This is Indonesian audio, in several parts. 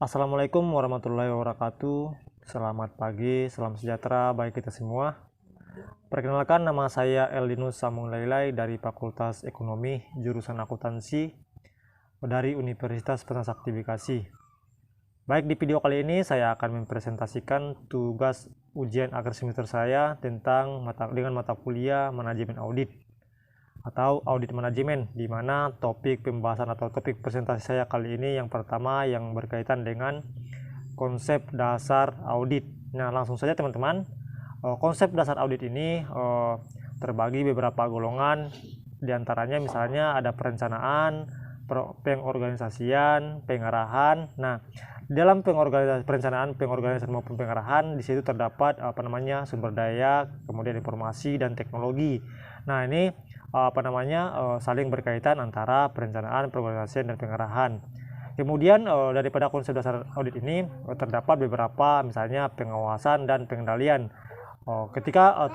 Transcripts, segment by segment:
Assalamualaikum warahmatullahi wabarakatuh. Selamat pagi, salam sejahtera bagi kita semua. Perkenalkan, nama saya Eldinus Samung Lailai dari Fakultas Ekonomi jurusan Akuntansi dari Universitas Trisakti Bekasi. Baik, di video kali ini saya akan mempresentasikan tugas ujian akhir semester saya dengan mata kuliah manajemen audit atau audit manajemen, di mana topik pembahasan atau topik presentasi saya kali ini yang pertama yang berkaitan dengan konsep dasar audit. Nah, langsung saja teman-teman. Konsep dasar audit ini terbagi beberapa golongan, diantaranya misalnya ada perencanaan, pengorganisasian, pengarahan. Nah, dalam perencanaan, pengorganisasian maupun pengarahan, di situ terdapat sumber daya, kemudian informasi dan teknologi. Nah, ini saling berkaitan antara perencanaan, pengorganisasian dan pengarahan. Kemudian daripada konsep dasar audit ini terdapat beberapa, misalnya pengawasan dan pengendalian. Ketika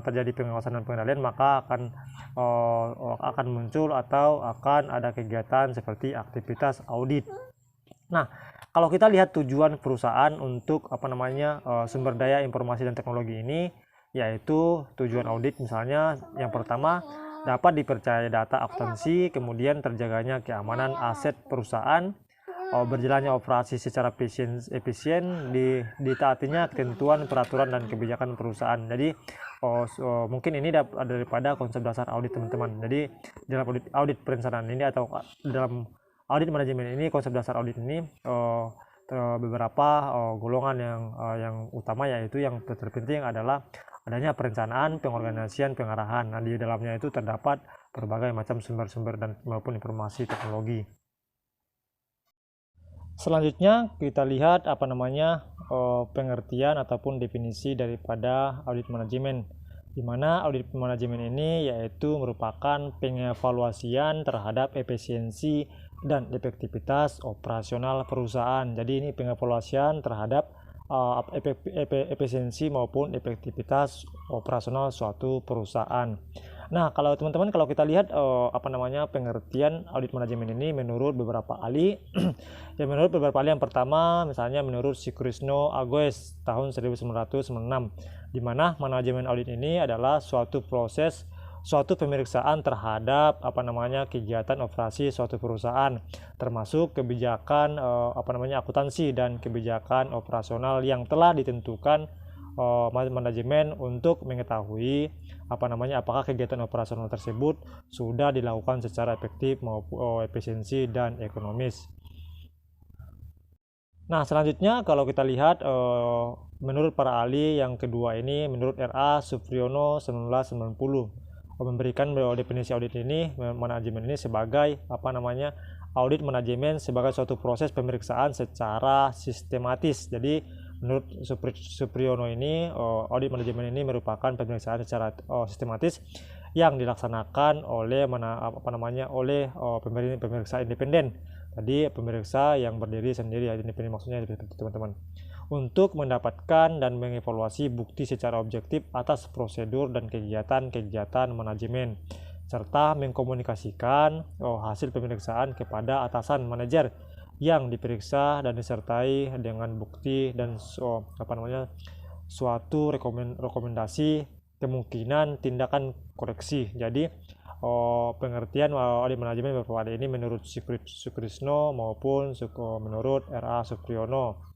terjadi pengawasan dan pengendalian, maka akan muncul atau akan ada kegiatan seperti aktivitas audit. Nah, kalau kita lihat tujuan perusahaan untuk sumber daya informasi dan teknologi ini, yaitu tujuan audit misalnya yang pertama dapat dipercaya data akuntansi, kemudian terjaganya keamanan aset perusahaan, berjalannya operasi secara efisien, ditaatinya ketentuan peraturan dan kebijakan perusahaan. Jadi mungkin ini daripada konsep dasar audit teman-teman. Jadi dalam audit perencanaan ini atau dalam audit manajemen ini, konsep dasar audit ini beberapa golongan yang utama, yaitu yang terpenting adalah adanya perencanaan, pengorganisasian, pengarahan. Nah, di dalamnya itu terdapat berbagai macam sumber-sumber dan maupun informasi teknologi. Selanjutnya kita lihat pengertian ataupun definisi daripada audit manajemen, di mana audit manajemen ini yaitu merupakan pengevaluasian terhadap efisiensi dan efektivitas operasional perusahaan. Jadi ini pengevaluasian terhadap efisiensi maupun efektivitas operasional suatu perusahaan. Nah, kalau teman-teman, kalau kita lihat pengertian audit manajemen ini menurut beberapa ahli ya, menurut beberapa ahli, yang pertama misalnya menurut Sukrisno Agoes tahun 1996, di mana manajemen audit ini adalah suatu pemeriksaan terhadap kegiatan operasi suatu perusahaan, termasuk kebijakan akuntansi dan kebijakan operasional yang telah ditentukan manajemen untuk mengetahui apakah kegiatan operasional tersebut sudah dilakukan secara efektif maupun efisiensi dan ekonomis. Nah, selanjutnya kalau kita lihat menurut para ahli yang kedua ini, menurut R.A. Supriyono 1990 memberikan definisi audit ini, manajemen ini sebagai audit manajemen sebagai suatu proses pemeriksaan secara sistematis. Jadi menurut Supriyono ini, audit manajemen ini merupakan pemeriksaan secara sistematis yang dilaksanakan oleh pemeriksa independen. Tadi pemeriksa yang berdiri sendiri, independen maksudnya teman-teman, untuk mendapatkan dan mengevaluasi bukti secara objektif atas prosedur dan kegiatan manajemen, serta mengkomunikasikan hasil pemeriksaan kepada atasan manajer yang diperiksa dan disertai dengan bukti dan suatu rekomendasi kemungkinan tindakan koreksi. Jadi pengertian audit manajemen beberapa ini menurut Sukrisno maupun menurut R.A. Supriyono.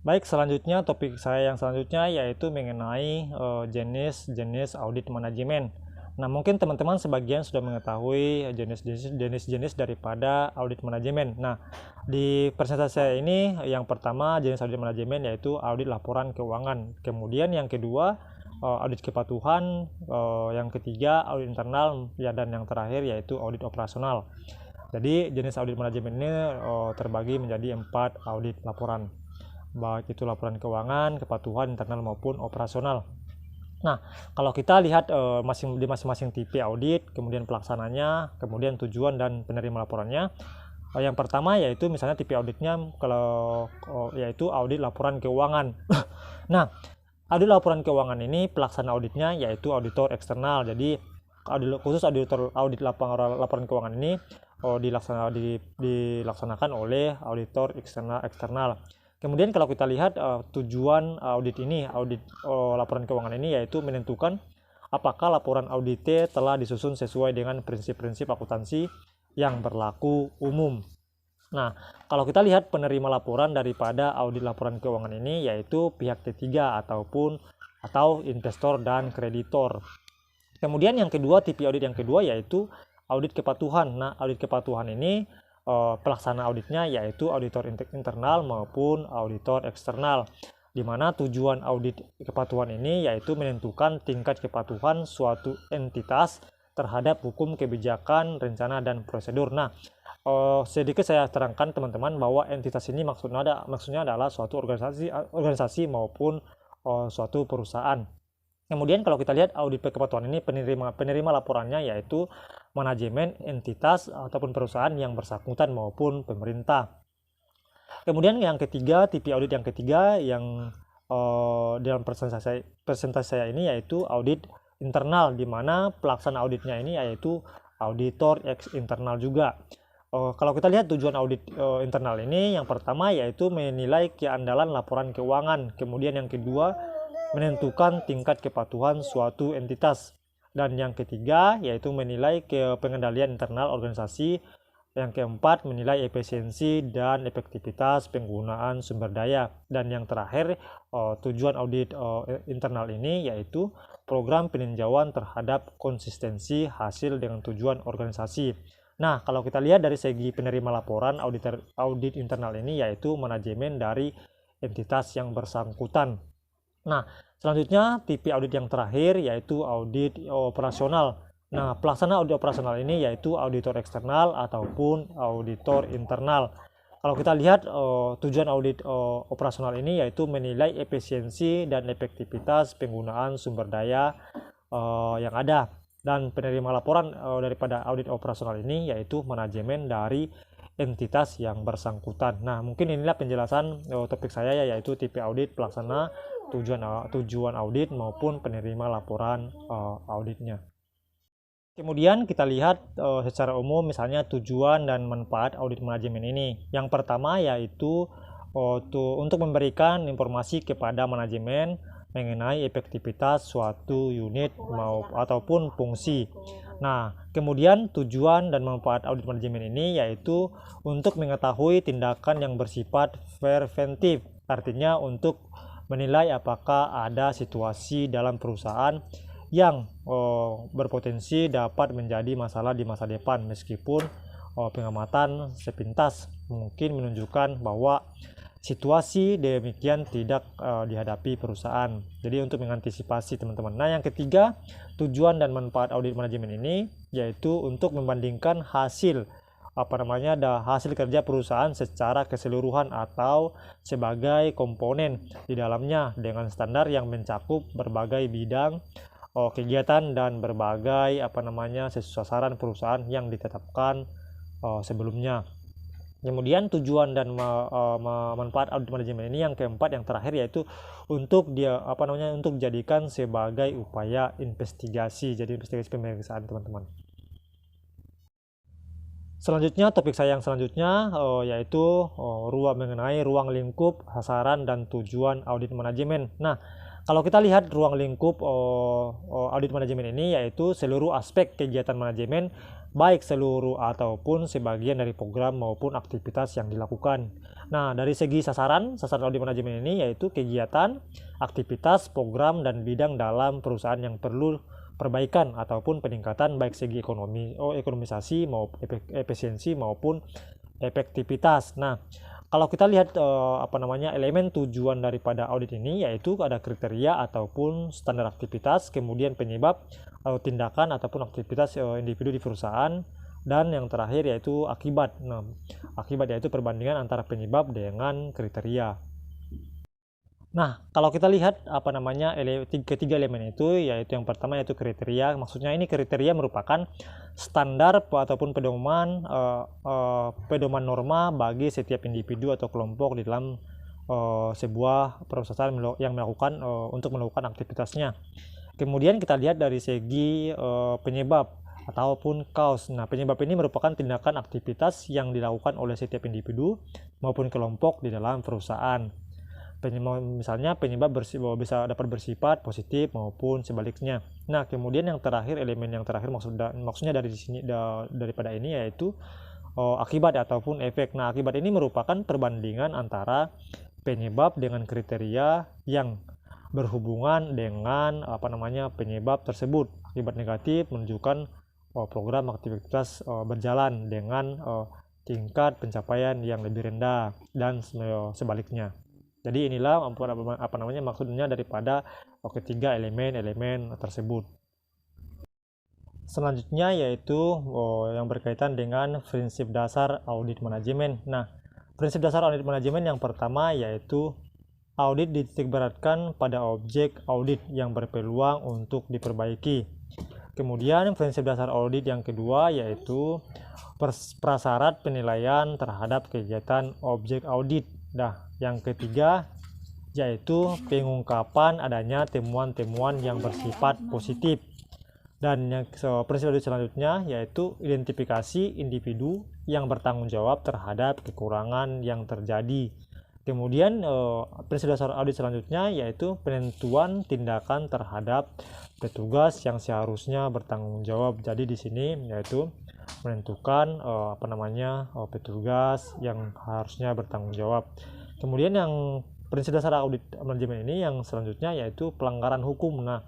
Baik, selanjutnya topik saya yang selanjutnya yaitu mengenai jenis-jenis audit manajemen. Nah, mungkin teman-teman sebagian sudah mengetahui jenis-jenis daripada audit manajemen. Nah, di presentasi saya ini yang pertama jenis audit manajemen yaitu audit laporan keuangan. Kemudian yang kedua audit kepatuhan, yang ketiga audit internal, ya, dan yang terakhir yaitu audit operasional. Jadi jenis audit manajemen ini terbagi menjadi 4 audit laporan, baik itu laporan keuangan, kepatuhan, internal maupun operasional. Nah, kalau kita lihat di masing-masing tipe audit, kemudian pelaksananya, kemudian tujuan dan penerima laporannya. Yang pertama yaitu misalnya tipe auditnya yaitu audit laporan keuangan. Nah, audit laporan keuangan ini pelaksana auditnya yaitu auditor eksternal. Jadi khusus audit laporan keuangan ini dilaksanakan oleh auditor eksternal. Kemudian kalau kita lihat tujuan audit ini, laporan keuangan ini yaitu menentukan apakah laporan audit telah disusun sesuai dengan prinsip-prinsip akuntansi yang berlaku umum. Nah, kalau kita lihat penerima laporan daripada audit laporan keuangan ini yaitu pihak ketiga atau investor dan kreditor. Kemudian yang kedua, tipe audit yang kedua yaitu audit kepatuhan. Nah, audit kepatuhan ini pelaksana auditnya yaitu auditor internal maupun auditor eksternal, di mana tujuan audit kepatuhan ini yaitu menentukan tingkat kepatuhan suatu entitas terhadap hukum, kebijakan, rencana, dan prosedur. Nah, sedikit saya terangkan teman-teman bahwa entitas ini maksudnya adalah suatu organisasi maupun suatu perusahaan. Kemudian kalau kita lihat audit kepatuhan ini penerima laporannya yaitu manajemen, entitas ataupun perusahaan yang bersangkutan maupun pemerintah. Kemudian yang ketiga, tipe audit yang ketiga yang dalam presentasi saya ini yaitu audit internal, di mana pelaksana auditnya ini yaitu auditor internal juga. Kalau kita lihat tujuan audit internal ini, yang pertama yaitu menilai keandalan laporan keuangan, kemudian yang kedua menentukan tingkat kepatuhan suatu entitas, dan yang ketiga yaitu menilai pengendalian internal organisasi, yang keempat menilai efisiensi dan efektivitas penggunaan sumber daya, dan yang terakhir tujuan audit internal ini yaitu program peninjauan terhadap konsistensi hasil dengan tujuan organisasi. Nah, kalau kita lihat dari segi penerima laporan audit internal ini yaitu manajemen dari entitas yang bersangkutan. Nah, selanjutnya tipe audit yang terakhir yaitu audit operasional. Nah, pelaksana audit operasional ini yaitu auditor eksternal ataupun auditor internal. Kalau kita lihat tujuan audit operasional ini yaitu menilai efisiensi dan efektivitas penggunaan sumber daya yang ada. Dan penerima laporan daripada audit operasional ini yaitu manajemen dari entitas yang bersangkutan. Nah, mungkin inilah penjelasan topik saya yaitu tipe audit, pelaksana, tujuan audit maupun penerima laporan auditnya. Kemudian kita lihat secara umum misalnya tujuan dan manfaat audit manajemen ini. Yang pertama yaitu untuk memberikan informasi kepada manajemen mengenai efektivitas suatu unit ataupun fungsi. Nah, kemudian tujuan dan manfaat audit manajemen ini yaitu untuk mengetahui tindakan yang bersifat preventif, artinya untuk menilai apakah ada situasi dalam perusahaan yang berpotensi dapat menjadi masalah di masa depan, meskipun pengamatan sepintas mungkin menunjukkan bahwa situasi demikian tidak dihadapi perusahaan. Jadi untuk mengantisipasi teman-teman. Nah, yang ketiga, tujuan dan manfaat audit manajemen ini yaitu untuk membandingkan hasil kerja perusahaan secara keseluruhan atau sebagai komponen di dalamnya dengan standar yang mencakup berbagai bidang kegiatan dan berbagai sasaran perusahaan yang ditetapkan sebelumnya. Kemudian tujuan dan manfaat audit manajemen ini yang keempat, yang terakhir yaitu untuk dijadikan sebagai upaya investigasi, jadi investigasi pemeriksaan teman-teman. Selanjutnya, topik saya yang selanjutnya yaitu mengenai ruang lingkup, sasaran, dan tujuan audit manajemen. Nah, kalau kita lihat ruang lingkup audit manajemen ini yaitu seluruh aspek kegiatan manajemen, baik seluruh ataupun sebagian dari program maupun aktivitas yang dilakukan. Nah, dari segi sasaran audit manajemen ini yaitu kegiatan, aktivitas, program, dan bidang dalam perusahaan yang perlu perbaikan ataupun peningkatan baik segi ekonomisasi maupun efisiensi maupun efektivitas. Nah, kalau kita lihat elemen tujuan daripada audit ini yaitu ada kriteria ataupun standar aktivitas, kemudian penyebab tindakan ataupun aktivitas individu di perusahaan, dan yang terakhir yaitu akibat. Nah, akibat yaitu perbandingan antara penyebab dengan kriteria. Nah, kalau kita lihat ketiga elemen itu yaitu yang pertama yaitu kriteria. Maksudnya ini kriteria merupakan standar ataupun pedoman norma bagi setiap individu atau kelompok di dalam sebuah perusahaan yang untuk melakukan aktivitasnya. Kemudian kita lihat dari segi penyebab. ataupun cause. Nah, penyebab ini merupakan tindakan aktivitas yang dilakukan oleh setiap individu maupun kelompok di dalam perusahaan. Misalnya penyebab bisa dapat bersifat positif maupun sebaliknya. Nah, kemudian yang terakhir, elemen yang terakhir maksudnya dari sini daripada ini yaitu akibat ataupun efek. Nah, akibat ini merupakan perbandingan antara penyebab dengan kriteria yang berhubungan dengan penyebab tersebut. Akibat negatif menunjukkan program aktivitas berjalan dengan tingkat pencapaian yang lebih rendah dan sebaliknya. Jadi inilah maksudnya daripada ketiga elemen tersebut. Selanjutnya yaitu yang berkaitan dengan prinsip dasar audit manajemen. Nah, prinsip dasar audit manajemen yang pertama yaitu audit dititikberatkan pada objek audit yang berpeluang untuk diperbaiki. Kemudian prinsip dasar audit yang kedua yaitu prasyarat penilaian terhadap kegiatan objek audit. Nah, yang ketiga yaitu pengungkapan adanya temuan-temuan yang bersifat positif. Dan yang prinsip audit selanjutnya yaitu identifikasi individu yang bertanggung jawab terhadap kekurangan yang terjadi. Kemudian prinsip dasar audit selanjutnya yaitu penentuan tindakan terhadap petugas yang seharusnya bertanggung jawab. Jadi di sini yaitu menentukan petugas yang harusnya bertanggung jawab. Kemudian yang prinsip dasar audit manajemen ini yang selanjutnya yaitu pelanggaran hukum. Nah,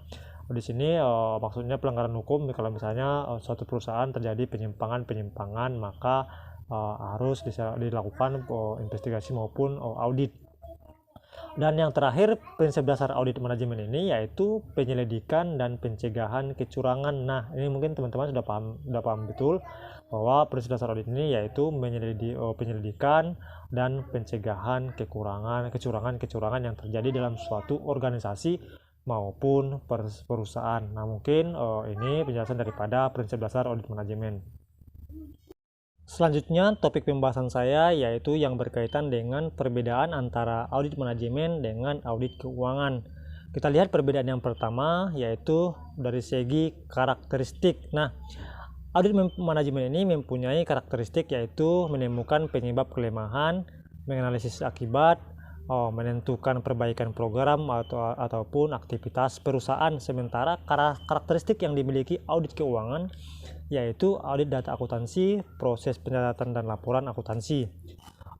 di sini maksudnya pelanggaran hukum kalau misalnya suatu perusahaan terjadi penyimpangan maka harus dilakukan investigasi maupun audit. Dan yang terakhir prinsip dasar audit manajemen ini yaitu penyelidikan dan pencegahan kecurangan. Nah, ini mungkin teman-teman sudah paham betul bahwa prinsip dasar audit ini yaitu penyelidikan dan pencegahan kecurangan yang terjadi dalam suatu organisasi maupun perusahaan. Nah, mungkin ini penjelasan daripada prinsip dasar audit manajemen. Selanjutnya topik pembahasan saya yaitu yang berkaitan dengan perbedaan antara audit manajemen dengan audit keuangan. Kita lihat perbedaan yang pertama yaitu dari segi karakteristik. Nah, audit manajemen ini mempunyai karakteristik yaitu menemukan penyebab kelemahan, menganalisis akibat, menentukan perbaikan program ataupun aktivitas perusahaan. Sementara karakteristik yang dimiliki audit keuangan yaitu audit data akuntansi, proses pencatatan dan laporan akuntansi.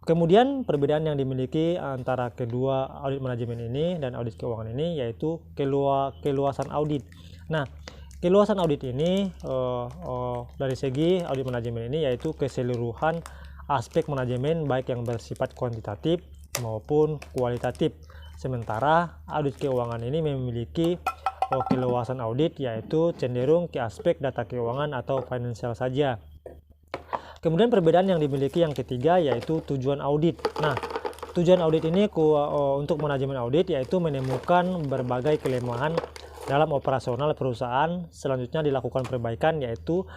Kemudian perbedaan yang dimiliki antara kedua audit manajemen ini dan audit keuangan ini yaitu keluasan audit. Nah, keluasan audit ini dari segi audit manajemen ini yaitu keseluruhan aspek manajemen baik yang bersifat kuantitatif maupun kualitatif. Sementara audit keuangan ini memiliki keluasan audit yaitu cenderung ke aspek data keuangan atau financial saja. Kemudian perbedaan yang dimiliki yang ketiga yaitu tujuan audit. Nah, tujuan audit ini untuk manajemen audit yaitu menemukan berbagai kelemahan dalam operasional perusahaan. Selanjutnya dilakukan perbaikan yaitu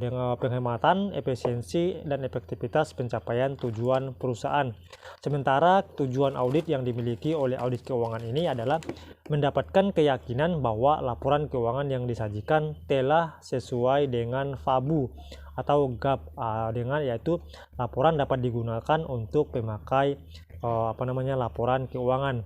dengan penghematan, efisiensi, dan efektivitas pencapaian tujuan perusahaan. Sementara tujuan audit yang dimiliki oleh audit keuangan ini adalah mendapatkan keyakinan bahwa laporan keuangan yang disajikan telah sesuai dengan FABU atau GAAP, dengan yaitu laporan dapat digunakan untuk pemakai laporan keuangan.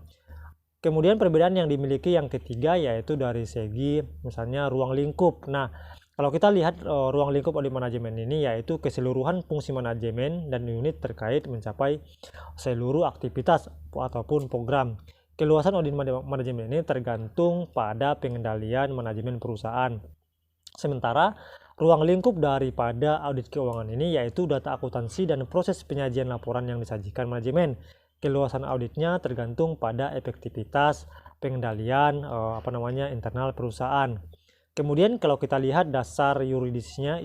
Kemudian perbedaan yang dimiliki yang ketiga yaitu dari segi misalnya ruang lingkup. Nah, kalau kita lihat ruang lingkup audit manajemen ini yaitu keseluruhan fungsi manajemen dan unit terkait mencapai seluruh aktivitas ataupun program. Keluasan audit manajemen ini tergantung pada pengendalian manajemen perusahaan. Sementara ruang lingkup daripada audit keuangan ini yaitu data akuntansi dan proses penyajian laporan yang disajikan manajemen. Keluasan auditnya tergantung pada efektivitas pengendalian internal perusahaan. Kemudian kalau kita lihat dasar yuridisnya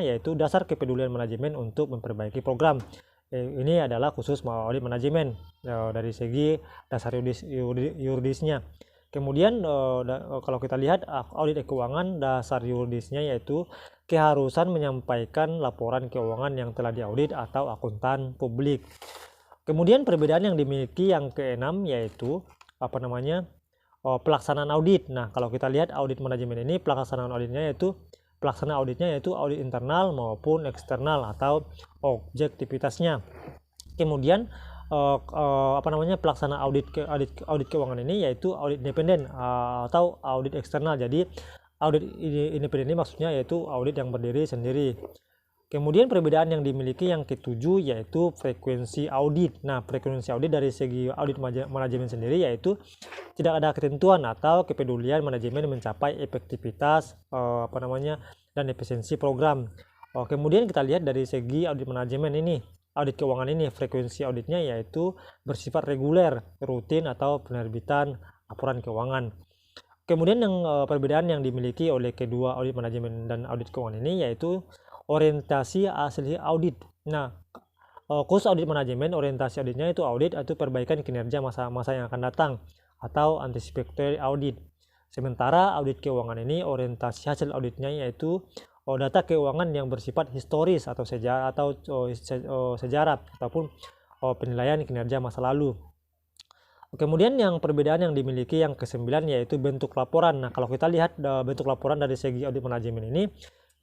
yaitu dasar kepedulian manajemen untuk memperbaiki program. Ini adalah khusus audit manajemen dari segi dasar yuridisnya. Kemudian kalau kita lihat audit keuangan, dasar yuridisnya yaitu keharusan menyampaikan laporan keuangan yang telah diaudit atau akuntan publik. Kemudian perbedaan yang dimiliki yang keenam yaitu pelaksanaan audit. Nah, kalau kita lihat audit manajemen ini pelaksanaan auditnya yaitu pelaksana auditnya yaitu audit internal maupun eksternal atau objektivitasnya. Kemudian pelaksana audit keuangan ini yaitu audit independen atau audit eksternal. Jadi audit independen ini maksudnya yaitu audit yang berdiri sendiri. Kemudian perbedaan yang dimiliki yang ketujuh yaitu frekuensi audit. Nah, frekuensi audit dari segi audit manajemen sendiri yaitu tidak ada ketentuan atau kepedulian manajemen mencapai efektivitas dan efisiensi program. Kemudian kita lihat dari segi audit manajemen ini, audit keuangan ini, frekuensi auditnya yaitu bersifat reguler, rutin atau penerbitan laporan keuangan. Kemudian perbedaan yang dimiliki oleh kedua audit manajemen dan audit keuangan ini yaitu orientasi hasil audit. Nah, khusus audit manajemen, orientasi auditnya itu audit atau perbaikan kinerja masa yang akan datang atau anticipatory audit. Sementara audit keuangan ini orientasi hasil auditnya yaitu data keuangan yang bersifat historis atau sejarah ataupun penilaian kinerja masa lalu. Kemudian yang perbedaan yang dimiliki yang ke-9 yaitu bentuk laporan. Nah, kalau kita lihat bentuk laporan dari segi audit manajemen ini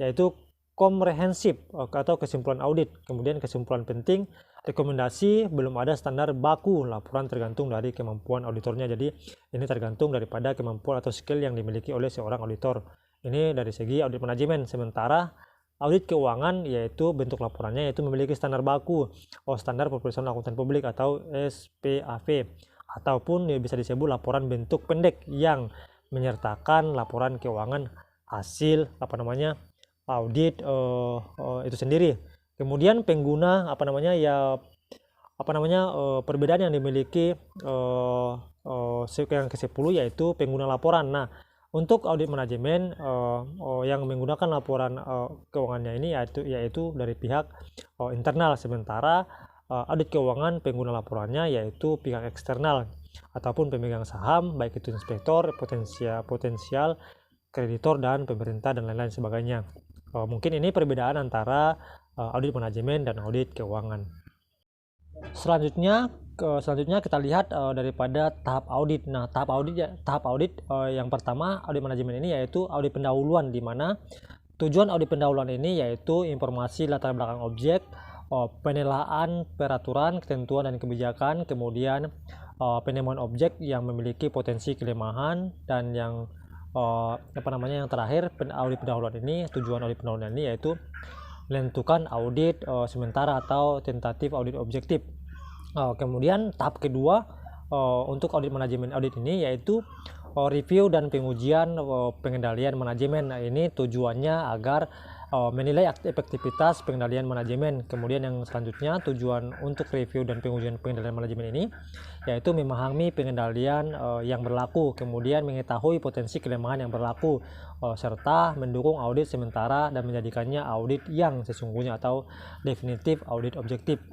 yaitu komprehensif atau kesimpulan audit. Kemudian kesimpulan penting, rekomendasi, belum ada standar baku, laporan tergantung dari kemampuan auditornya. Jadi ini tergantung daripada kemampuan atau skill yang dimiliki oleh seorang auditor. Ini dari segi audit manajemen. Sementara audit keuangan yaitu bentuk laporannya yaitu memiliki standar baku, standar profesional akuntan publik atau SPAP, ataupun bisa disebut laporan bentuk pendek yang menyertakan laporan keuangan hasil audit itu sendiri. Kemudian pengguna perbedaan yang dimiliki yang ke-10 yaitu pengguna laporan. Nah, untuk audit manajemen yang menggunakan laporan keuangannya ini yaitu dari pihak internal, sementara audit keuangan pengguna laporannya yaitu pihak eksternal ataupun pemegang saham, baik itu inspektor, potensial kreditor dan pemerintah dan lain-lain sebagainya. Mungkin ini perbedaan antara audit manajemen dan audit keuangan. Selanjutnya kita lihat daripada tahap audit. Nah, tahap audit yang pertama audit manajemen ini yaitu audit pendahuluan, di mana tujuan audit pendahuluan ini yaitu informasi latar belakang objek, penilaian peraturan, ketentuan dan kebijakan, kemudian penemuan objek yang memiliki potensi kelemahan, dan yang yang terakhir audit pendahuluan ini, tujuan audit pendahuluan ini yaitu menentukan audit sementara atau tentatif audit objektif. Kemudian tahap kedua untuk audit manajemen audit ini yaitu review dan pengujian pengendalian manajemen. Nah, ini tujuannya agar menilai efektivitas pengendalian manajemen. Kemudian yang selanjutnya tujuan untuk review dan pengujian pengendalian manajemen ini yaitu memahami pengendalian yang berlaku, kemudian mengetahui potensi kelemahan yang berlaku, serta mendukung audit sementara dan menjadikannya audit yang sesungguhnya atau definitif audit objektif.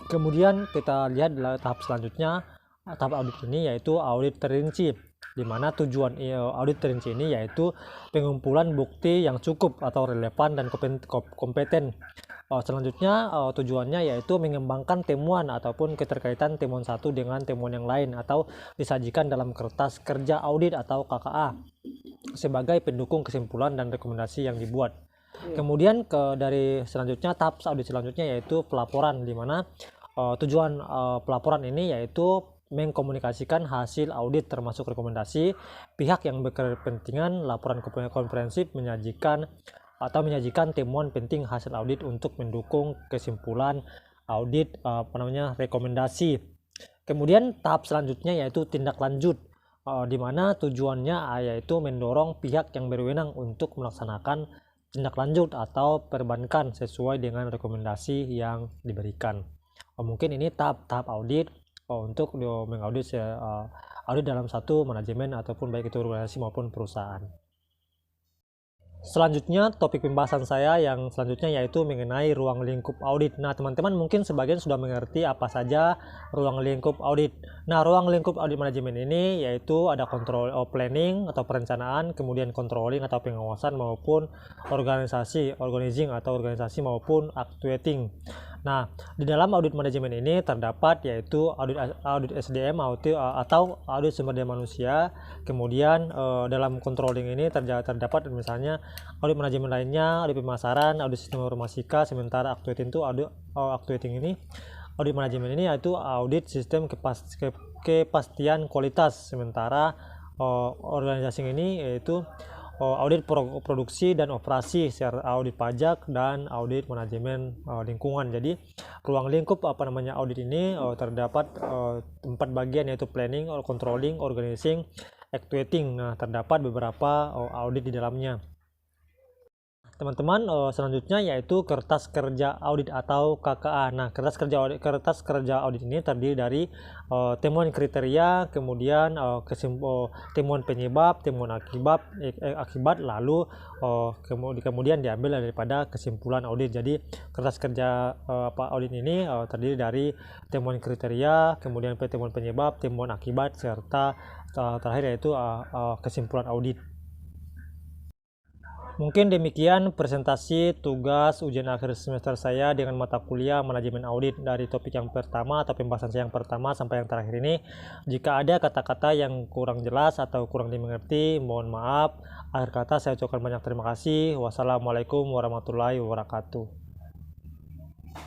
Kemudian kita lihat tahap selanjutnya, tahap audit ini yaitu audit terinci, di mana tujuan audit terinci ini yaitu pengumpulan bukti yang cukup atau relevan dan kompeten. Selanjutnya tujuannya yaitu mengembangkan temuan ataupun keterkaitan temuan satu dengan temuan yang lain atau disajikan dalam kertas kerja audit atau KKA sebagai pendukung kesimpulan dan rekomendasi yang dibuat. Kemudian dari selanjutnya tahap audit selanjutnya yaitu pelaporan, di mana tujuan pelaporan ini yaitu mengkomunikasikan hasil audit termasuk rekomendasi pihak yang berkepentingan. Laporan komprehensif menyajikan temuan penting hasil audit untuk mendukung kesimpulan audit rekomendasi. Kemudian tahap selanjutnya yaitu tindak lanjut, di mana tujuannya yaitu mendorong pihak yang berwenang untuk melaksanakan tindak lanjut atau perbankan sesuai dengan rekomendasi yang diberikan. Mungkin ini tahap audit untuk mengaudit audit dalam satu manajemen ataupun baik itu organisasi maupun perusahaan. Selanjutnya topik pembahasan saya yang selanjutnya yaitu mengenai ruang lingkup audit. Nah, teman-teman mungkin sebagian sudah mengerti apa saja ruang lingkup audit. Nah, ruang lingkup audit manajemen ini yaitu ada control planning atau perencanaan, kemudian controlling atau pengawasan, maupun organizing atau organisasi maupun actuating. Nah, di dalam audit manajemen ini terdapat yaitu audit SDM atau audit sumber daya manusia. Kemudian dalam controlling ini terdapat misalnya audit manajemen lainnya, audit pemasaran, audit sistem informasi. Sementara actuating itu audit manajemen ini yaitu audit sistem kepastian kualitas. Sementara organisasi ini yaitu audit produksi dan operasi, serta audit pajak dan audit manajemen lingkungan. Jadi ruang lingkup audit ini terdapat 4 bagian yaitu planning, controlling, organizing, actuating. Nah, terdapat beberapa audit di dalamnya. Teman-teman, selanjutnya yaitu kertas kerja audit atau KKA. Nah, kertas kerja audit ini terdiri dari temuan kriteria, kemudian temuan penyebab, temuan akibat, lalu kemudian diambil daripada kesimpulan audit. Jadi kertas kerja audit ini terdiri dari temuan kriteria, kemudian temuan penyebab, temuan akibat, serta terakhir yaitu kesimpulan audit. Mungkin demikian presentasi tugas ujian akhir semester saya dengan mata kuliah manajemen audit dari topik yang pertama atau pembahasan saya yang pertama sampai yang terakhir ini. Jika ada kata-kata yang kurang jelas atau kurang dimengerti, mohon maaf. Akhir kata saya ucapkan banyak terima kasih. Wassalamualaikum warahmatullahi wabarakatuh.